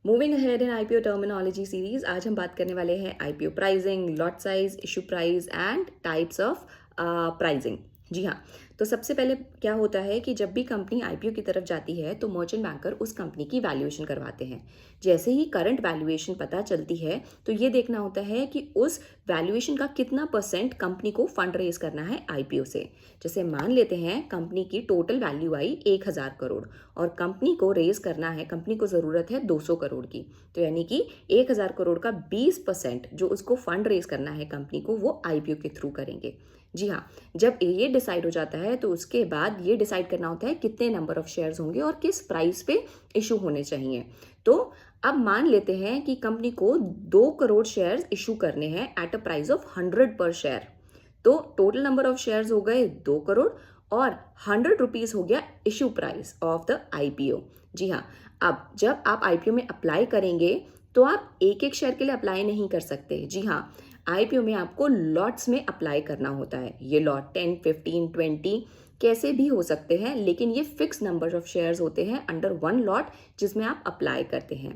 Moving ahead in IPO terminology series, आज हम बात करने वाले हैं IPO pricing, lot size, issue price and types of pricing. जी हाँ, तो सबसे पहले क्या होता है कि जब भी कंपनी आईपीओ की तरफ जाती है तो मर्चेंट बैंकर उस कंपनी की वैल्यूएशन करवाते हैं। जैसे ही करंट वैल्यूएशन पता चलती है तो ये देखना होता है कि उस वैल्यूएशन का कितना परसेंट कंपनी को फंड रेज करना है आईपीओ से। जैसे मान लेते हैं कंपनी की टोटल वैल्यू आई 1000 करोड़ और कंपनी को रेज करना है, कंपनी को ज़रूरत है 200 करोड़ की, तो यानी कि 1000 करोड़ का 20% जो उसको फंड रेज करना है कंपनी को, वो आईपीओ के थ्रू करेंगे। जी हाँ, जब ये डिसाइड हो जाता है तो उसके बाद ये डिसाइड करना होता है कितने नंबर ऑफ शेयर्स होंगे और किस प्राइस पे इशू होने चाहिए। तो अब मान लेते हैं कि कंपनी को 2 करोड़ शेयर्स इशू करने हैं एट अ प्राइस ऑफ 100 पर शेयर। तो टोटल नंबर ऑफ शेयर्स हो गए 2 करोड़ और 100 रुपीज हो गया issue price of the IPO. जी हाँ, अब जब आप आईपीओ में अप्लाई करेंगे तो आप एक एक शेयर के लिए अप्लाई नहीं कर सकते। जी हाँ, आईपीओ में आपको लॉट्स में अप्लाई करना होता है। ये लॉट 10, 15, 20 कैसे भी हो सकते हैं, लेकिन ये फिक्स नंबर ऑफ शेयर्स होते हैं अंडर वन लॉट जिसमें आप अप्लाई करते हैं।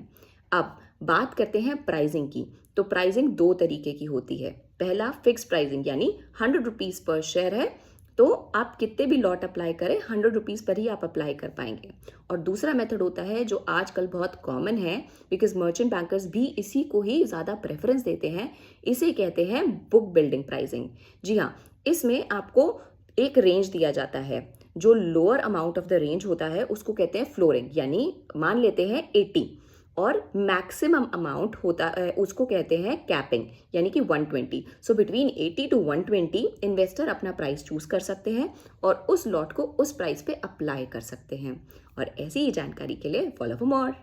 अब बात करते हैं प्राइसिंग की। तो प्राइसिंग दो तरीके की होती है। पहला फिक्स प्राइसिंग यानी 100 रुपीज़ पर शेयर है, तो आप कितने भी लॉट अप्लाई करें 100 रुपीज़ पर ही आप अप्लाई कर पाएंगे। और दूसरा मेथड होता है जो आजकल बहुत कॉमन है, बिकॉज मर्चेंट बैंकर्स भी इसी को ही ज़्यादा प्रेफरेंस देते हैं। इसे कहते हैं बुक बिल्डिंग प्राइसिंग। जी हाँ, इसमें आपको एक रेंज दिया जाता है। जो lower amount of the range होता है उसको कहते हैं फ्लोरिंग, यानी मान लेते हैं 80, और मैक्सिमम अमाउंट होता है उसको कहते हैं कैपिंग, यानी कि 120। सो बिटवीन 80 टू 120 इन्वेस्टर अपना प्राइस चूज कर सकते हैं और उस लॉट को उस प्राइस पे अप्लाई कर सकते हैं। और ऐसी ही जानकारी के लिए फॉलो फॉर मोर।